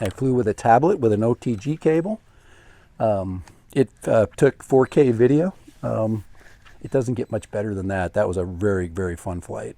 I flew with a tablet with an OTG cable. It took 4K video. It doesn't get much better than that. That was a very, very fun flight.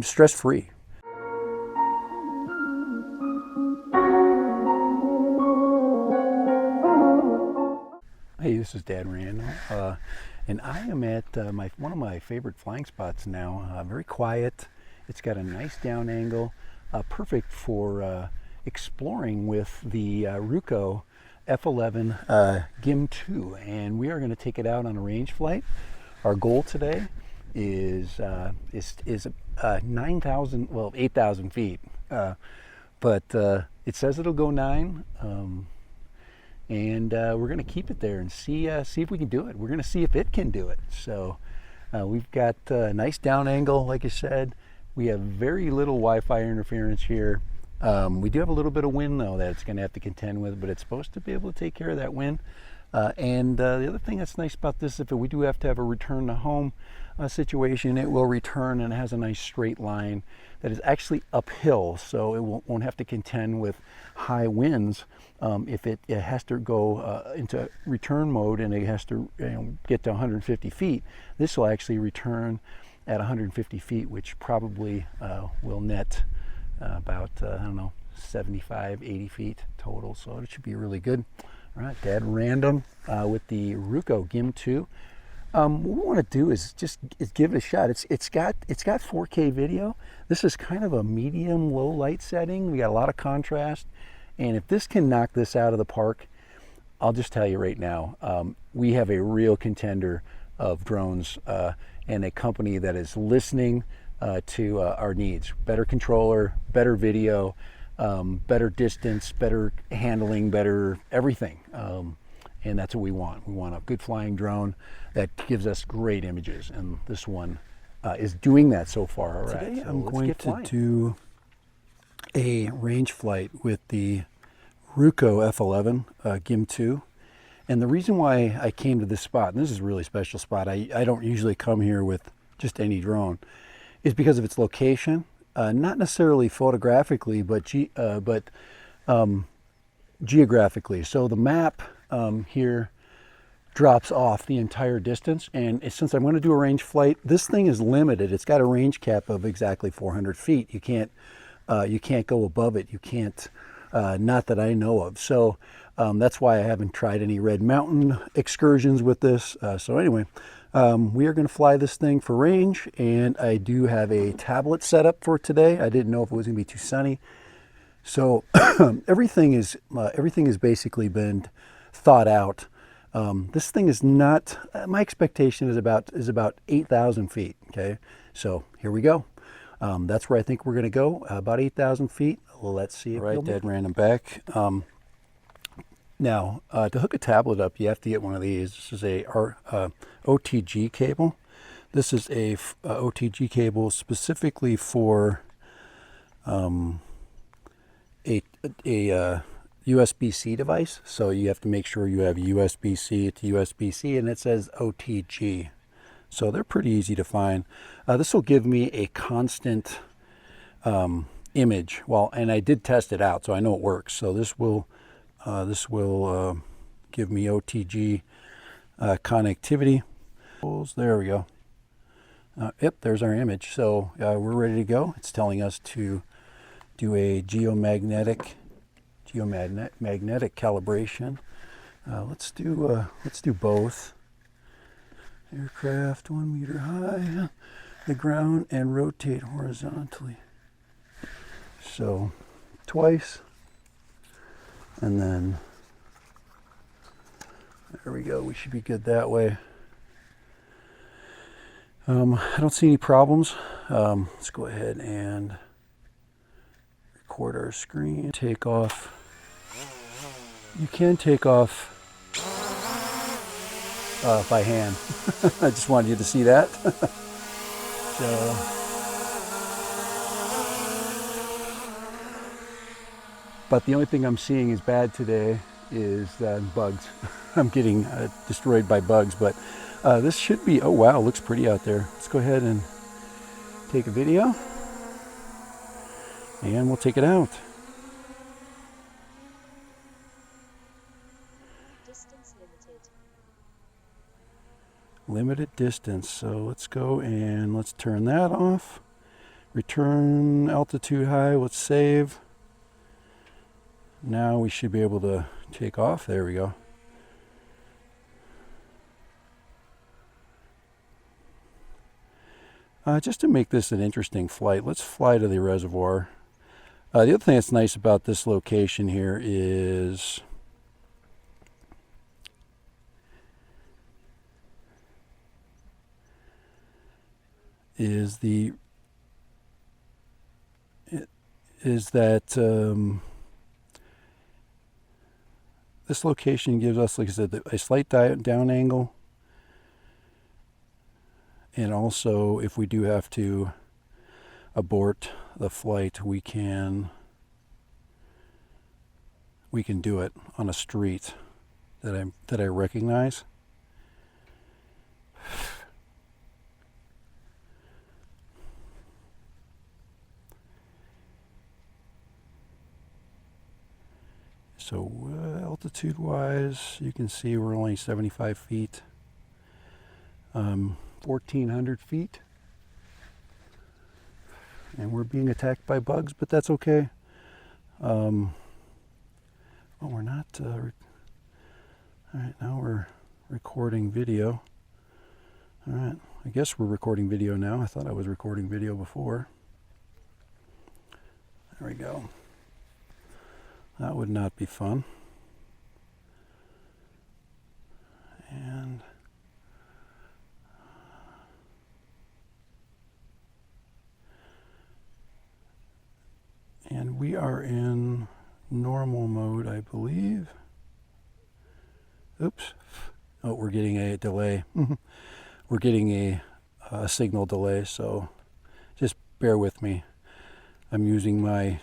Stress-free. Hey, this is Dad Randall, and I am at one of my favorite flying spots now. Very quiet. It's got a nice down angle, perfect for exploring with the Ruko F11 Gim2, and we are going to take it out on a range flight. Our goal today is 9,000, well, 8,000 feet, but it says it'll go 9. And we're going to keep it there and see if we can do it. We're going to see if it can do it. So we've got a nice down angle, like I said. We have very little Wi-Fi interference here. We do have a little bit of wind, though, that it's going to have to contend with, but it's supposed to be able to take care of that wind. And the other thing that's nice about this, if we do have to have a return to home situation, it will return, and it has a nice straight line that is actually uphill, so it won't have to contend with high winds. If it has to go into return mode and it has to get to 150 feet, this will actually return at 150 feet, which probably will net about, I don't know, 75, 80 feet total, so it should be really good. All right, Dad Random with the RUKO Gim2. What we want to do is just give it a shot. It's got 4K video. This is kind of a medium low light setting. We got a lot of contrast, and if this can knock this out of the park, I'll just tell you right now, we have a real contender of drones and a company that is listening to our needs. Better controller, better video, better distance, better handling, better everything. And that's what we want. We want a good flying drone that gives us great images, and this one is doing that so far. All right, Today so I'm going to flying. do a range flight with the Ruko F11 Gim2. And the reason why I came to this spot, and this is a really special spot, I don't usually come here with just any drone, is because of its location. Not necessarily photographically, but geographically. So the map here drops off the entire distance, and since I'm going to do a range flight, this thing is limited. It's got a range cap of exactly 400 feet. You can't go above it. You can't, not that I know of. So that's why I haven't tried any Red Mountain excursions with this. So anyway, we are going to fly this thing for range, and I do have a tablet set up for today. I didn't know if it was going to be too sunny. So everything is basically been thought out. This thing is not, my expectation is about 8,000 feet. Okay, so here we go. That's where I think we're going to go, about 8,000 feet. Let's see. All right, Dead Random back. Now, to hook a tablet up, you have to get one of these. This is a OTG cable. This is a OTG cable specifically for a USB-C device. So you have to make sure you have USB-C to USB-C, and it says OTG. So they're pretty easy to find. This will give me a constant image. Well, and I did test it out, so I know it works. So this will give me OTG connectivity. There we go. Yep, there's our image. So we're ready to go. It's telling us to do a geomagnetic calibration. Let's do both. Aircraft 1 meter high, the ground, and rotate horizontally. So twice, and then there we go. We should be good that way. I don't see any problems. Let's go ahead and record our screen. Take off. You can take off by hand. I just wanted you to see that. So, but the only thing I'm seeing is bad today is bugs. I'm getting destroyed by bugs, but this should be, oh wow, looks pretty out there. Let's go ahead and take a video, and we'll take it out. Distance limited. Limited distance. So let's go and let's turn that off. Return altitude high. Let's save. Now we should be able to take off. There we go. Just to make this an interesting flight, let's fly to the reservoir. The other thing that's nice about this location here is that this location gives us, like I said, a slight down angle. And also, if we do have to abort the flight, we can do it on a street that I recognize. So altitude wise, you can see we're only 75 feet. 1,400 feet, and we're being attacked by bugs, but that's okay. Well, we're not. All right, now we're recording video. All right, I guess we're recording video now. I thought I was recording video before. There we go. That would not be fun. And we are in normal mode, I believe. Oops. Oh, we're getting a delay. We're getting a signal delay, so just bear with me. I'm using my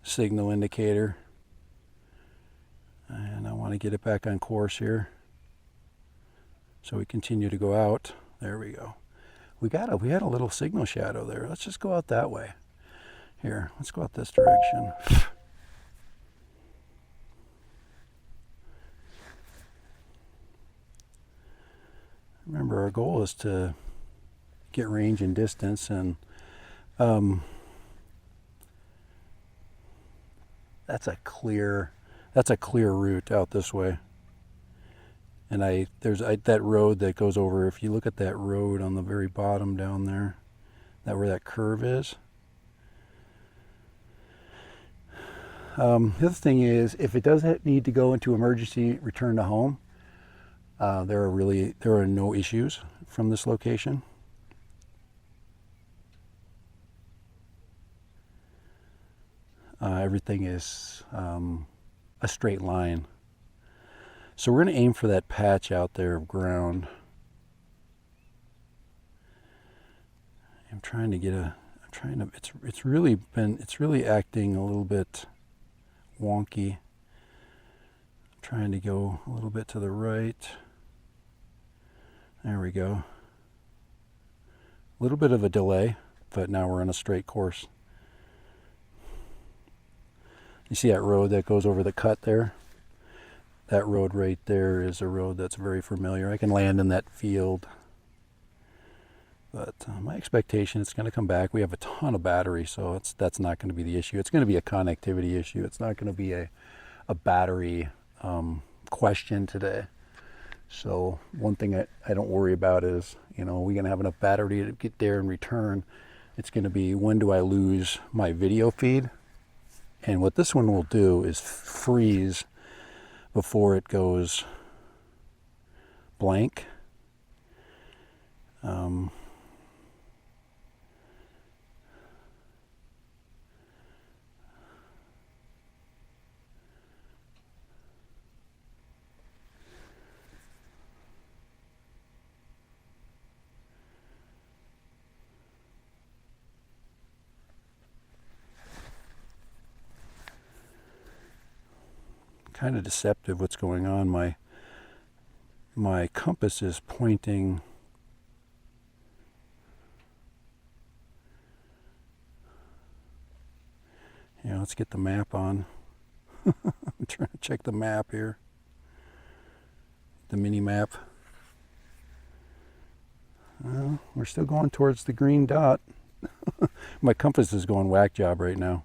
signal indicator, and I want to get it back on course here so we continue to go out. There we go. We had a little signal shadow there. Let's just go out that way. Here, let's go out this direction. Remember, our goal is to get range and distance, and that's a clear route out this way. And there's that road that goes over. If you look at that road on the very bottom down there, where that curve is. The other thing is, if it does need to go into emergency return to home, there are no issues from this location. Everything is a straight line. So we're going to aim for that patch out there of ground. It's really acting a little bit wonky. I'm trying to go a little bit to the right. There we go. A little bit of a delay, but now we're on a straight course. You see that road that goes over the cut there? That road right there is a road that's very familiar. I can land in that field. But my expectation, it's going to come back. We have a ton of battery, so that's not going to be the issue. It's going to be a connectivity issue. It's not going to be a battery question today. So one thing I don't worry about is, we're going to have enough battery to get there and return. It's going to be, when do I lose my video feed? And what this one will do is freeze before it goes blank. Kind of deceptive what's going on. My compass is pointing let's get the map on. I'm trying to check the map here. The mini map. We're still going towards the green dot. My compass is going whack job right now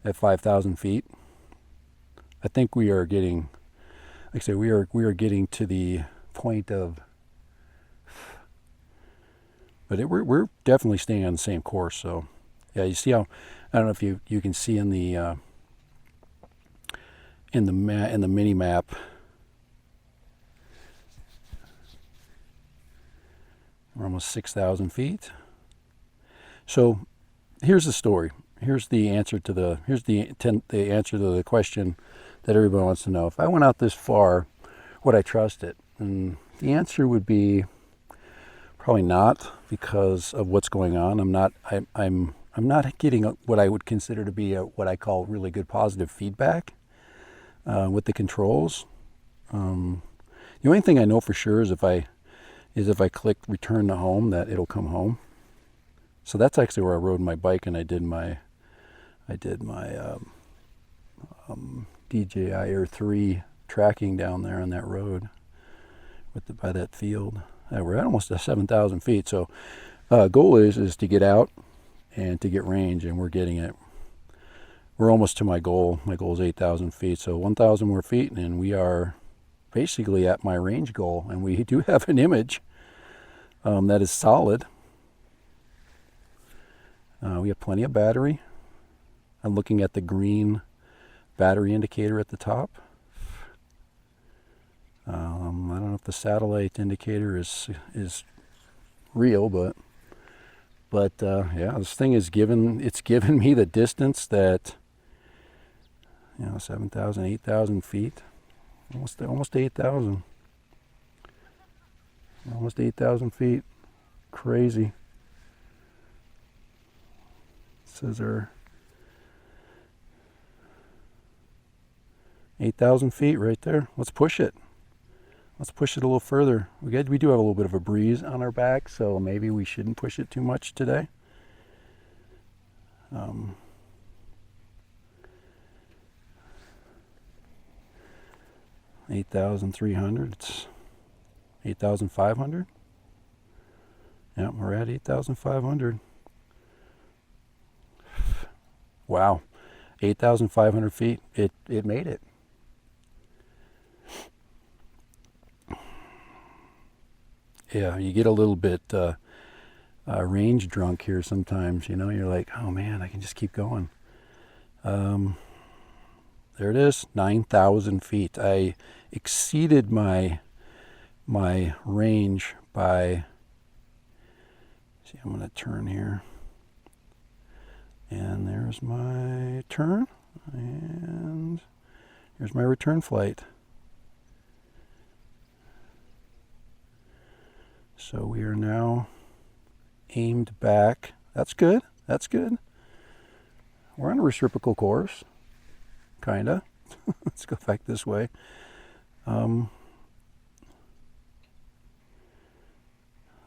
at 5,000 feet. I think we are getting, like I say, we are getting to the point of, but we're definitely staying on the same course. So yeah, you see how, I don't know if you can see in the mini map. We're almost 6,000 feet. So here's the story. Here's the answer to the answer to the question that everybody wants to know. If I went out this far, would I trust it? And the answer would be probably not, because of what's going on. I'm not getting what I would consider to be what I call really good positive feedback with the controls. The only thing I know for sure is if I click return to home, that it'll come home. So that's actually where I rode my bike, and I did my DJI Air 3 tracking down there on that road by that field. We're at almost 7,000 feet. So goal is to get out and to get range, and we're getting it. We're almost to my goal. My goal is 8,000 feet. So 1,000 more feet, and we are basically at my range goal. And we do have an image that is solid. We have plenty of battery. I'm looking at the green battery indicator at the top. I don't know if the satellite indicator is real, but yeah, this thing is given me the distance that, 7,000, 8,000 feet, almost 8,000, almost 8,000 feet. Crazy. Says our 8,000 feet right there. Let's push it. Let's push it a little further. We do have a little bit of a breeze on our back, so maybe we shouldn't push it too much today. 8,300. It's 8,500. Yeah, we're at 8,500. Wow, 8,500 feet. It made it. Yeah, you get a little bit range drunk here sometimes. You're like, oh man, I can just keep going. There it is, 9,000 feet. I exceeded my range by. See, I'm going to turn here. And there's my turn, and here's my return flight. So we are now aimed back. That's good. That's good. We're on a reciprocal course, kinda. Let's go back this way.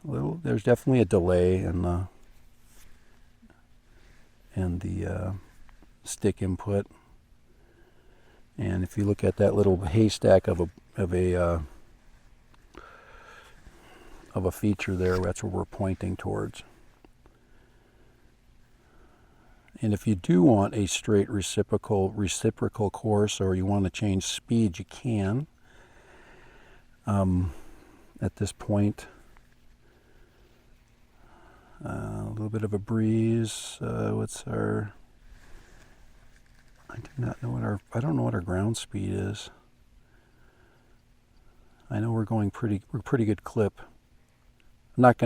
There's definitely a delay in the stick input, and if you look at that little haystack of a feature there, that's where we're pointing towards. And if you do want a straight reciprocal course, or you want to change speed, you can. At this point, a little bit of a breeze. What's our? I do not know what I don't know what our ground speed is. I know we're going pretty good clip. I'm not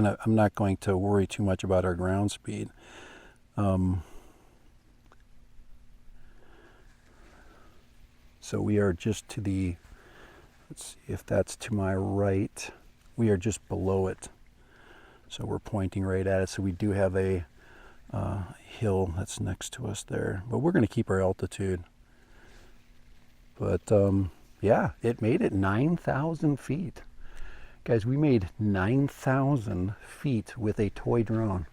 going to worry too much about our ground speed. So we are just to the. Let's see if that's to my right. We are just below it. So we're pointing right at it. So we do have a hill that's next to us there. But we're going to keep our altitude. But yeah, it made it 9,000 feet. Guys, we made 9,000 feet with a toy drone.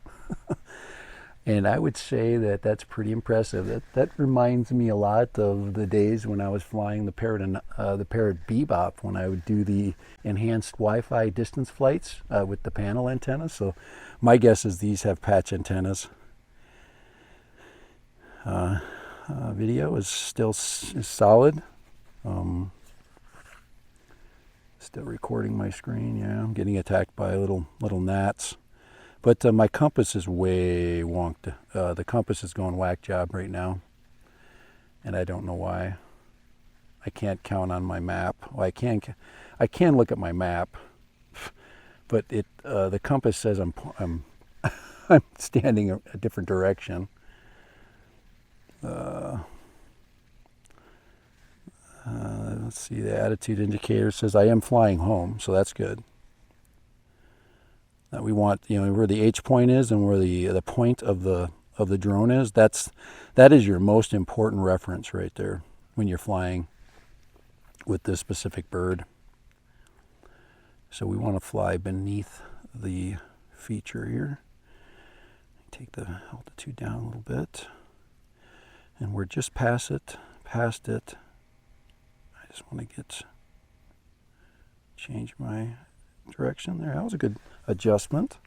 And I would say that that's pretty impressive. That reminds me a lot of the days when I was flying the Parrot Bebop, when I would do the enhanced Wi-Fi distance flights with the panel antennas. So my guess is these have patch antennas. Video is still solid. Still recording my screen. Yeah, I'm getting attacked by little gnats. But my compass is way wonked. The compass is going whack job right now, and I don't know why. I can't count on my map. Well, I can look at my map, but the compass says I'm I'm standing a different direction. Let's see. The attitude indicator says I am flying home, so that's good. We want, where the H point is and where the point of the drone is. That is your most important reference right there when you're flying with this specific bird. So we want to fly beneath the feature here. Take the altitude down a little bit, and we're just past it. I just want to change my direction there. That was a good adjustment.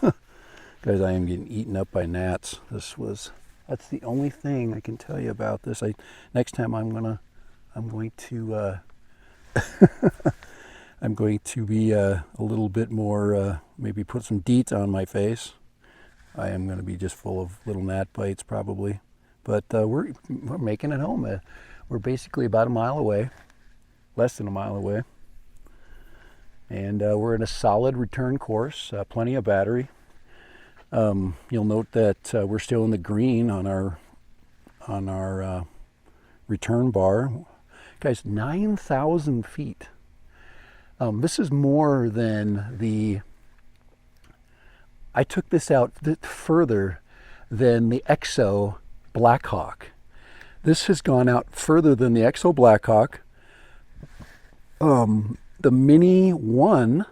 Guys, I am getting eaten up by gnats. That's the only thing I can tell you about this. Next time I'm going to I'm going to be a little bit more, maybe put some DEET on my face. I am going to be just full of little gnat bites probably. But we're making it home. We're basically about a mile away, less than a mile away. And we're in a solid return course, plenty of battery. You'll note that we're still in the green on our return bar. Guys, 9,000 feet. This is more than I took this out further than the EXO Blackhawk. This has gone out further than the EXO Blackhawk. The Mini 1,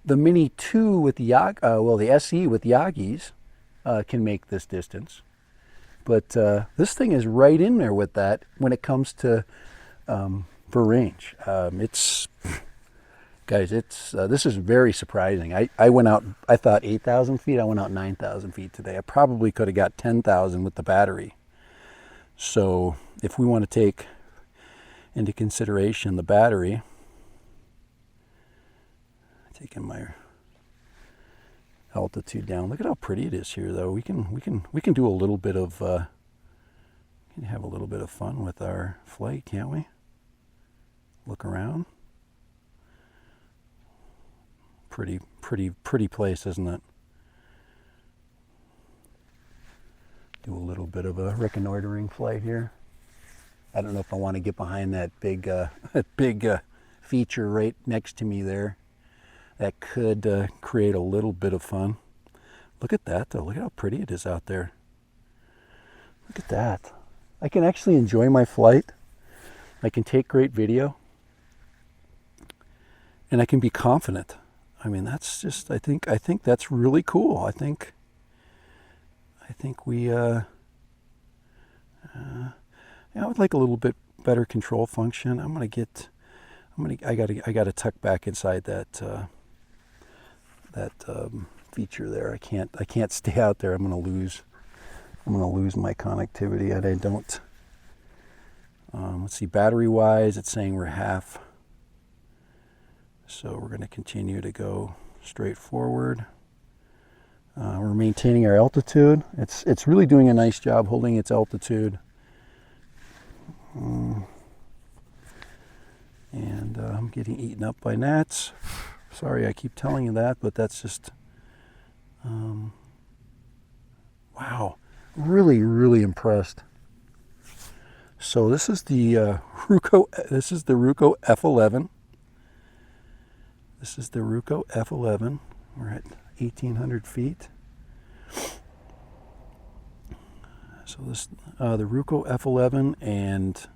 the Mini 2 with the the SE with Yagis can make this distance. But this thing is right in there with that when it comes to for range. Guys, this is very surprising. I went out, I thought 8,000 feet, I went out 9,000 feet today. I probably could have got 10,000 with the battery. So if we want to take into consideration the battery, taking my altitude down. Look at how pretty it is here, though. We can do a little bit of we can have a little bit of fun with our flight, can't we? Look around. Pretty place, isn't it? Do a little bit of a reconnoitering flight here. I don't know if I want to get behind that big feature right next to me there. That could create a little bit of fun. Look at that, though. Look at how pretty it is out there. Look at that. I can actually enjoy my flight. I can take great video. And I can be confident. I mean, that's just, I think that's really cool. I think we, I would like a little bit better control function. I gotta tuck back inside that feature there. I can't stay out there. I'm gonna lose my connectivity, and I don't. Let's see, battery wise, it's saying we're half. So we're gonna continue to go straight forward. We're maintaining our altitude. It's really doing a nice job holding its altitude. And I'm getting eaten up by gnats. Sorry, I keep telling you that, but that's just, wow, really impressed. So this is the Ruko F11. This is the Ruko F11. We're at 1,800 feet. So this, the Ruko F11, and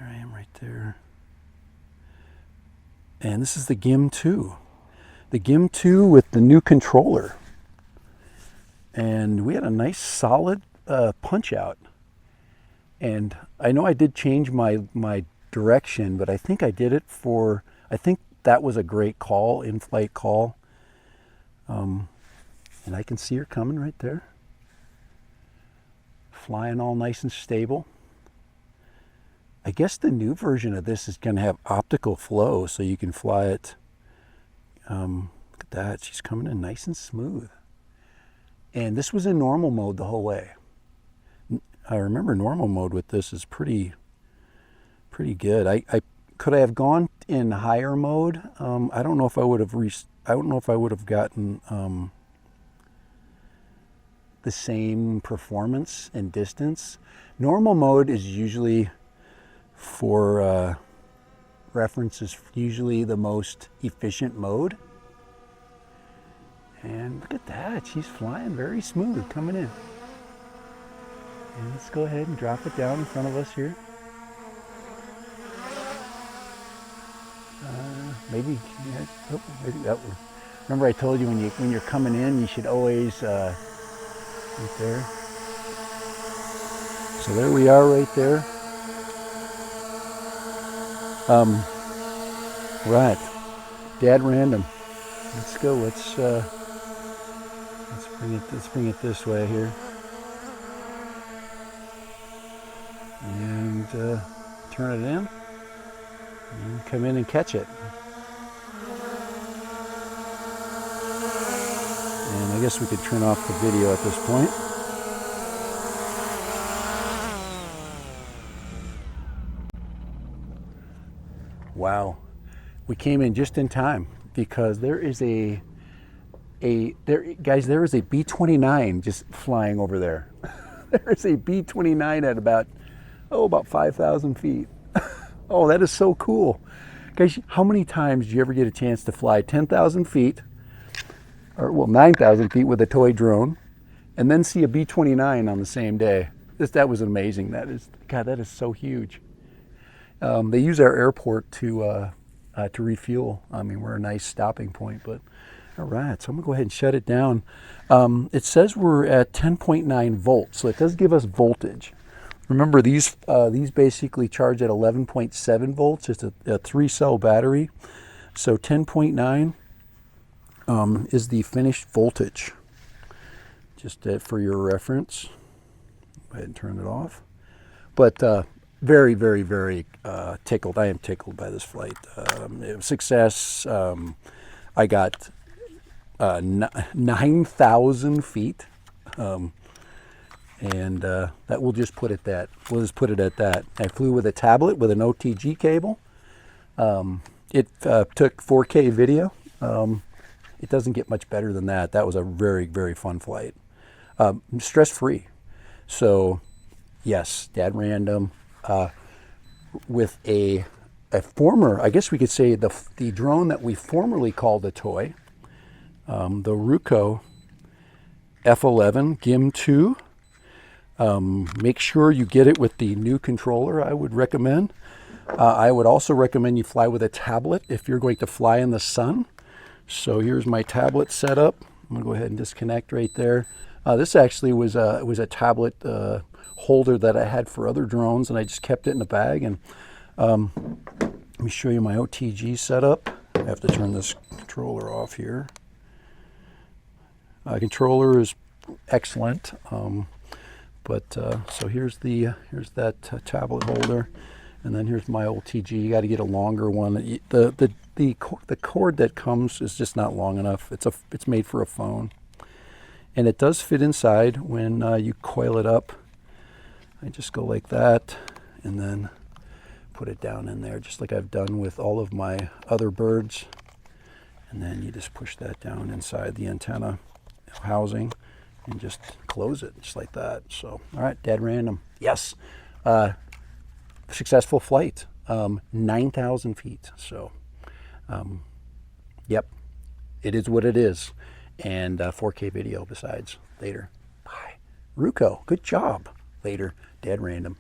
there I am right there. And this is the GIM2. The GIM2 with the new controller. And we had a nice solid punch out. And I know I did change my direction, but I think I did it for, I think that was a great call, in-flight call. And I can see her coming right there. Flying all nice and stable. I guess the new version of this is going to have optical flow, so you can fly it. Look at that, she's coming in nice and smooth. And this was in normal mode the whole way. I remember normal mode with this is pretty good. I could I have gone in higher mode? I don't know if I would have gotten the same performance and distance. Normal mode is usually, for reference, is usually the most efficient mode. And look at that, she's flying very smooth, coming in. And let's go ahead and drop it down in front of us here. Maybe that. Remember, I told you when you're coming in, you should always right there. So there we are, right there. Right, Dad random. Let's go. Let's bring it this way here, and turn it in, and come in and catch it. And I guess we could turn off the video at this point. Wow, we came in just in time, because there is a B-29 just flying over there. There is a B-29 at about 5,000 feet. Oh, that is so cool. Guys, how many times do you ever get a chance to fly 10,000 feet, or 9,000 feet with a toy drone, and then see a B-29 on the same day? That was amazing. That is so huge. They use our airport to refuel. I mean, we're a nice stopping point, but all right, so I'm gonna go ahead and shut it down. It says we're at 10.9 volts, so it does give us voltage. Remember, these basically charge at 11.7 volts. It's a 3-cell battery, so 10.9 is the finished voltage. Just for your reference. Go ahead and turn it off. But very, very, very tickled. I am tickled by this flight. It was success. I got 9,000 feet, and that we'll just put it at that. I flew with a tablet with an OTG cable. It took 4K video. It doesn't get much better than that. That was a very, very fun flight. Stress-free. So, yes, Dad random. With a former, I guess we could say the drone that we formerly called a toy, the RUKO F11 GIM2. Make sure you get it with the new controller, I would recommend. I would also recommend you fly with a tablet if you're going to fly in the sun. So here's my tablet setup. I'm gonna go ahead and disconnect right there. This actually was a tablet holder that I had for other drones, and I just kept it in the bag. And let me show you my OTG setup. I have to turn this controller off here. Controller is excellent, so here's that tablet holder, and then here's my OTG. You got to get a longer one. The cord that comes is just not long enough. It's made for a phone, and it does fit inside when you coil it up. I just go like that, and then put it down in there, just like I've done with all of my other birds. And then you just push that down inside the antenna housing and just close it, just like that. So, all right, Dad random. Yes, successful flight, 9,000 feet. So, yep, it is what it is. And 4K video besides. Later. Bye. Ruko, good job. Later, Dad random.